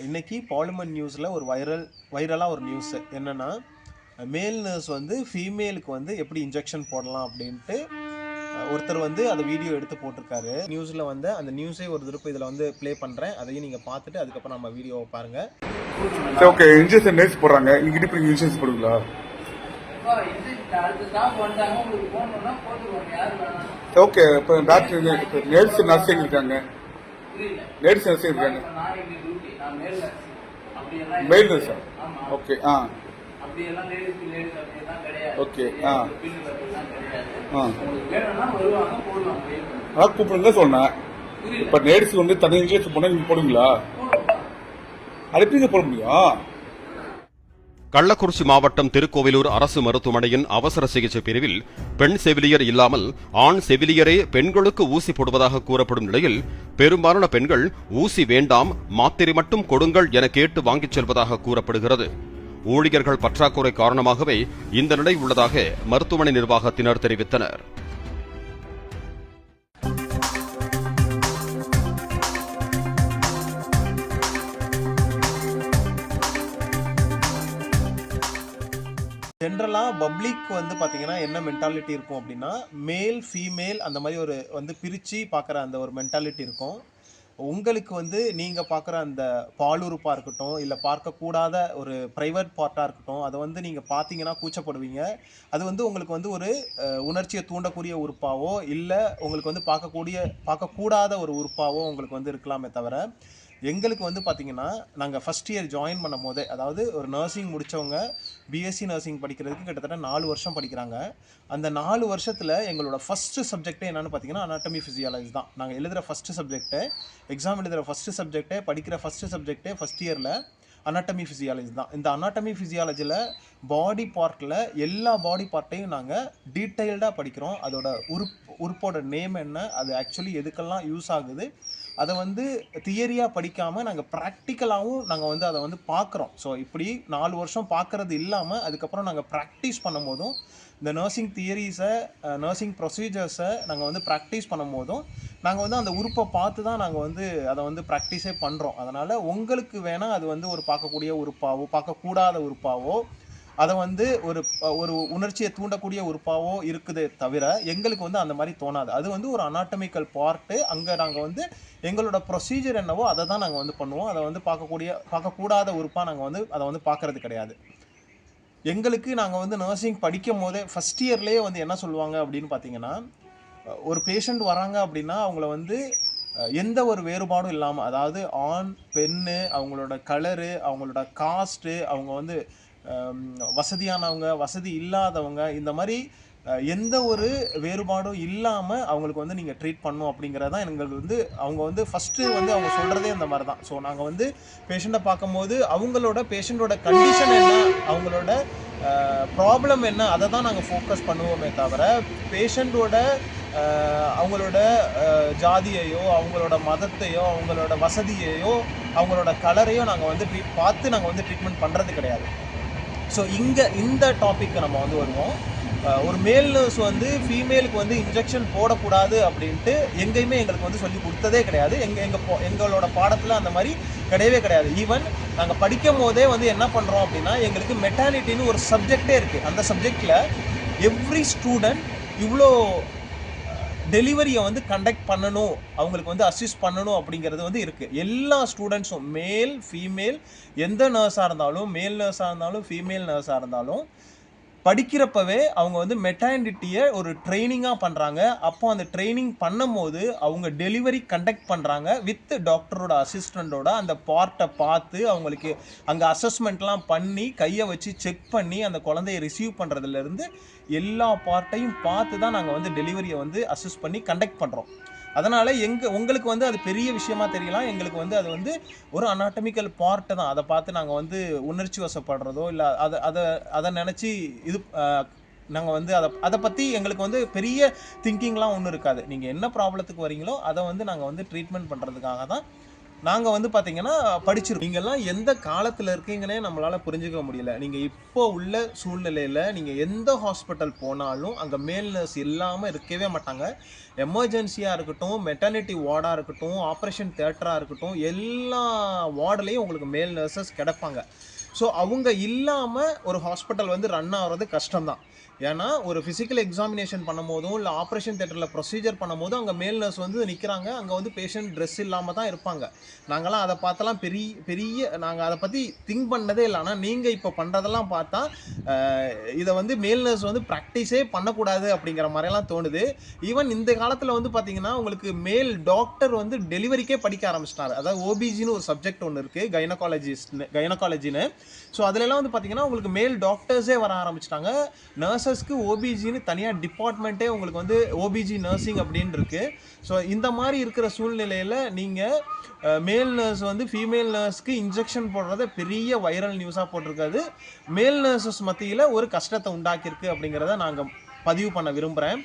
இன்னைக்கு பாலிமர் நியூஸில் ஒரு வைரலாக ஒரு நியூஸ் என்னென்னா, மேல் நர்ஸ் வந்து ஃபீமேலுக்கு வந்து எப்படி இன்ஜெக்ஷன் போடலாம் அப்படின்ட்டு ஒருத்தர் வந்து அதை வீடியோ எடுத்து போட்டிருக்காரு. நியூஸில் வந்து அந்த நியூஸே ஒரு திருப்பி இதில் வந்து ப்ளே பண்ணுறேன், அதையும் நீங்கள் பார்த்துட்டு அதுக்கப்புறம் நம்ம வீடியோவை பாருங்கள். ஓகே, இன்ஜெக்ஷன் நர்ஸ் போடுறாங்க, இங்கிட்ட போய் இன்ஜெக்ஷன் போடுங்களா? ஓகே, இப்போ டாக்டர் நர்ஸ் நர்சிங் இருக்காங்க, லேடிஸ் நர்சிங் இருக்காங்க, மேல் நர்ஸா? ஓகே, ஓகே, கூப்பிடுங்க சொன்னேன். இப்போ லேடிஸ் வந்து தனி இன்ஜெக்ஷன் போனால் நீங்கள் போடுவீங்களா? அது எப்படி போட முடியும்? கள்ளக்குறிச்சி மாவட்டம் திருக்கோவிலூர் அரசு மருத்துவமனையின் அவசர சிகிச்சை பிரிவில் பெண் செவிலியர் இல்லாமல் ஆண் செவிலியரே பெண்களுக்கு ஊசி போடுவதாக கூறப்படும் நிலையில் பெரும்பாலான பெண்கள் ஊசி வேண்டாம், மாத்திரை மட்டும் கொடுங்கள் என கேட்டு வாங்கிச் செல்வதாக கூறப்படுகிறது. ஊழியர்கள் பற்றாக்குறை காரணமாகவே இந்த நிலை உள்ளதாக மருத்துவமனை நிர்வாகத்தினர் தெரிவித்தனர். ஜென்ரலாக பப்ளிக் வந்து பார்த்தீங்கன்னா என்ன மென்டாலிட்டி இருக்கும் அப்படின்னா, மேல் ஃபீமேல் அந்த மாதிரி ஒரு வந்து பிரித்து பார்க்குற அந்த ஒரு மென்டாலிட்டி இருக்கும். உங்களுக்கு வந்து நீங்கள் பார்க்குற அந்த பாலுறுப்பாக இருக்கட்டும், இல்லை பார்க்கக்கூடாத ஒரு ப்ரைவேட் பார்ட்டாக இருக்கட்டும், அதை வந்து நீங்கள் பார்த்தீங்கன்னா கூச்சப்படுவீங்க. அது வந்து உங்களுக்கு வந்து ஒரு உணர்ச்சியை தூண்டக்கூடிய உறுப்பாவோ, இல்லை உங்களுக்கு வந்து பார்க்கக்கூடாத ஒரு உறுப்பாவோ உங்களுக்கு வந்து இருக்கலாமே தவிர, எங்களுக்கு வந்து பார்த்திங்கன்னா நாங்கள் ஃபஸ்ட் இயர் ஜாயின் பண்ணும் போதே, அதாவது ஒரு நர்சிங் முடித்தவங்க பிஎஸ்சி நர்சிங் படிக்கிறதுக்கு கிட்டத்தட்ட 4 வருஷம் படிக்கிறாங்க. அந்த 4 வருஷத்தில் எங்களோட ஃபஸ்ட்டு சப்ஜெக்டே என்னென்னு பார்த்தீங்கன்னா அனாட்டமி ஃபிசியாலஜி தான். நாங்கள் எழுதுகிற ஃபஸ்ட்டு சப்ஜெக்ட்டு, எக்ஸாம் எழுதுகிற ஃபஸ்ட்டு சப்ஜெக்டே, படிக்கிற ஃபஸ்ட்டு சப்ஜெக்டே ஃபஸ்ட் இயரில் அனாட்டமி ஃபிசியாலஜி தான். இந்த அனாட்டமி ஃபிசியாலஜியில் பாடி பார்ட்டில் எல்லா பாடி பார்ட்டையும் நாங்கள் டீட்டெயில்டாக படிக்கிறோம். அதோட உறுப்போட நேம் என்ன, அது ஆக்சுவலி எதுக்கெல்லாம் யூஸ் ஆகுது, அதை வந்து தியரியாக படிக்காமல் நாங்கள் ப்ராக்டிக்கலாகவும் நாங்கள் வந்து அதை வந்து பார்க்குறோம். ஸோ இப்படி 4 வருஷம் பார்க்குறது இல்லாமல் அதுக்கப்புறம் நாங்கள் ப்ராக்டிஸ் பண்ணும் போதும், இந்த நர்சிங் தியரிஸை, நர்சிங் ப்ரொசீஜர்ஸை நாங்கள் வந்து ப்ராக்டிஸ் பண்ணும் போதும் நாங்கள் வந்து அந்த உறுப்பை பார்த்து தான் நாங்கள் வந்து அதை வந்து ப்ராக்டிஸே பண்ணுறோம். அதனால் உங்களுக்கு வேணால் அது வந்து ஒரு பார்க்கக்கூடிய உறுப்பாவோ, பார்க்கக்கூடாத உறுப்பாவோ, அதை வந்து ஒரு உணர்ச்சியை தூண்டக்கூடிய உறுப்பாவோ இருக்குதே தவிர எங்களுக்கு வந்து அந்த மாதிரி தோணாது. அது வந்து ஒரு அனாட்டமிக்கல் பார்ட்டு. அங்கே நாங்கள் வந்து எங்களோட ப்ரொசீஜர் என்னவோ அதை தான் நாங்கள் வந்து பண்ணுவோம். அதை வந்து பார்க்கக்கூடாத உறுப்பாக நாங்கள் வந்து அதை வந்து பார்க்கறது கிடையாது. எங்களுக்கு நாங்கள் வந்து நர்சிங் படிக்கும் போதே ஃபஸ்ட் இயர்லேயே வந்து என்ன சொல்லுவாங்க அப்படின்னு பார்த்தீங்கன்னா, ஒரு பேஷண்ட் வராங்க அப்படின்னா அவங்கள வந்து எந்த ஒரு வேறுபாடும் இல்லாமல், அதாவது ஆண் பெண்ணு, அவங்களோட கலரு, அவங்களோட காஸ்ட்டு, அவங்க வந்து வசதியானவங்க வசதி இல்லாதவங்க, இந்த மாதிரி எந்த ஒரு வேறுபாடும் இல்லாமல் அவங்களுக்கு வந்து நீங்கள் ட்ரீட் பண்ணணும் அப்படிங்கிறது தான் எங்களுக்கு வந்து அவங்க வந்து ஃபஸ்ட்டு வந்து அவங்க சொல்கிறதே அந்த மாதிரி தான். ஸோ நாங்கள் வந்து பேஷண்ட்டை பார்க்கும்போது அவங்களோட பேஷண்ட்டோட கண்டிஷன் என்ன, அவங்களோட ப்ராப்ளம் என்ன, அதை தான் நாங்கள் ஃபோக்கஸ் பண்ணுவோமே தவிர பேஷண்ட்டோட அவங்களோட ஜாதியையோ, அவங்களோட மதத்தையோ, அவங்களோட வசதியையோ, அவங்களோட கலரையோ நாங்கள் வந்து பார்த்து நாங்கள் வந்து ட்ரீட்மெண்ட் பண்ணுறது கிடையாது. ஸோ இந்த டாப்பிக்கு நம்ம வந்து வருவோம். ஒரு மேல் நர்ஸ் வந்து ஃபீமேலுக்கு வந்து இன்ஜெக்ஷன் போடக்கூடாது அப்படின்ட்டு எங்கேயுமே எங்களுக்கு வந்து சொல்லி கொடுத்ததே கிடையாது. எங்களோட பாடத்தில் அந்த மாதிரி கிடையவே கிடையாது. ஈவன் நாங்கள் படிக்கும் போதே வந்து என்ன பண்ணுறோம் அப்படின்னா, எங்களுக்கு மெட்டர்னிட்டின்னு ஒரு சப்ஜெக்டே இருக்குது. அந்த சப்ஜெக்டில் எவ்ரி ஸ்டூடெண்ட் இவ்வளோ டெலிவரியை வந்து கண்டக்ட் பண்ணணும், அவங்களுக்கு வந்து அசிஸ்ட் பண்ணணும் அப்படிங்கிறது வந்து இருக்குது. எல்லா ஸ்டூடெண்ட்ஸும் மேல் ஃபீமேல் எந்த நர்ஸாக இருந்தாலும், மேல் நர்ஸாக இருந்தாலும் ஃபீமேல் நர்ஸாக இருந்தாலும் படிக்கிறப்பவே அவங்க வந்து மெட்டர்னிட்டியை ஒரு ட்ரைனிங்காக பண்ணுறாங்க. அப்போ அந்த ட்ரைனிங் பண்ணும்போது அவங்க டெலிவரி கண்டக்ட் பண்ணுறாங்க வித் டாக்டரோட அசிஸ்டண்ட்டோட. அந்த பார்ட்டை பார்த்து அவங்களுக்கு அங்கே அசஸ்மெண்ட்லாம் பண்ணி கையை வச்சு செக் பண்ணி அந்த குழந்தைய ரிசீவ் பண்ணுறதுலேருந்து எல்லா பார்ட்டையும் பார்த்து தான் நாங்கள் வந்து டெலிவரியை வந்து அசிஸ்ட் பண்ணி கண்டக்ட் பண்ணுறோம். அதனால் உங்களுக்கு வந்து அது பெரிய விஷயமா தெரியலாம். எங்களுக்கு வந்து அது வந்து ஒரு அனாட்டமிக்கல் பார்ட்டு தான். அதை பார்த்து நாங்கள் வந்து உணர்ச்சி வசப்படுறதோ இல்லை அதை நினச்சி இது நாங்கள் வந்து அதை பற்றி எங்களுக்கு வந்து பெரிய திங்கிங்லாம் ஒன்றும் இருக்காது. நீங்கள் என்ன ப்ராப்ளத்துக்கு வரீங்களோ அதை வந்து நாங்கள் வந்து ட்ரீட்மெண்ட் பண்ணுறதுக்காக தான் நாங்கள் வந்து பார்த்தீங்கன்னா படிச்சிருக்கோம். நீங்கள்லாம் எந்த காலத்தில் இருக்கீங்கன்னே நம்மளால் புரிஞ்சுக்க முடியல. நீங்கள் இப்போ உள்ள சூழ்நிலையில் நீங்கள் எந்த ஹாஸ்பிட்டல் போனாலும் அங்கே மேல் நர்ஸ் இல்லாமல் இருக்கவே மாட்டாங்க. எமர்ஜென்சியாக இருக்கட்டும், மெட்டர்னிட்டி வார்டாக இருக்கட்டும், ஆப்ரேஷன் தியேட்டராக இருக்கட்டும், எல்லா வார்டுலேயும் உங்களுக்கு மேல் நர்சஸ் கிடப்பாங்க. ஸோ அவங்க இல்லாமல் ஒரு ஹாஸ்பிட்டல் வந்து ரன் ஆகிறது கஷ்டம்தான். ஏன்னா ஒரு ஃபிசிக்கல் எக்ஸாமினேஷன் பண்ணும் போதும் இல்லை ஆப்ரேஷன் தியேட்டரில் ப்ரொசீஜர் பண்ணும் போதும் அங்கே மேல் நர்ஸ் வந்து நிற்கிறாங்க. அங்கே வந்து பேஷண்ட் ட்ரெஸ் இல்லாமல் தான் இருப்பாங்க. நாங்களாம் அதை பார்த்தலாம் நாங்கள் அதை பற்றி திங்க் பண்ணதே இல்லை. ஆனால் நீங்கள் இப்போ பண்ணுறதெல்லாம் பார்த்தா இதை வந்து மேல் நர்ஸ் வந்து ப்ராக்டிஸே பண்ணக்கூடாது அப்படிங்கிற மாதிரிலாம் தோணுது. ஈவன் இந்த காலத்தில் வந்து பார்த்தீங்கன்னா உங்களுக்கு மேல் டாக்டர் வந்து டெலிவரிக்கே படிக்க ஆரம்பிச்சிட்டாரு. அதாவது ஓபிஜின்னு ஒரு சப்ஜெக்ட் ஒன்று இருக்குது, கைனகாலஜின்னு. ஸோ அதிலெல்லாம் வந்து பார்த்தீங்கன்னா உங்களுக்கு மேல் டாக்டர்ஸே வர ஆரம்பிச்சிட்டாங்க. நர்சஸ்க்கு ஓபிஜின்னு தனியாக டிபார்ட்மெண்ட்டே உங்களுக்கு வந்து ஓபிஜி நர்சிங் அப்படின்னு இருக்குது. ஸோ இந்த மாதிரி இருக்கிற சூழ்நிலையில் நீங்கள் மேல் நர்ஸ் வந்து ஃபீமேல் நர்ஸ்க்கு இன்ஜெக்ஷன் போடுறத பெரிய வைரல் நியூஸாக போட்டிருக்காது. மேல் நர்சஸ் மத்தியில் ஒரு கஷ்டத்தை உண்டாக்கியிருக்கு அப்படிங்கிறத நாங்கள் பதிவு பண்ண விரும்புகிறேன்.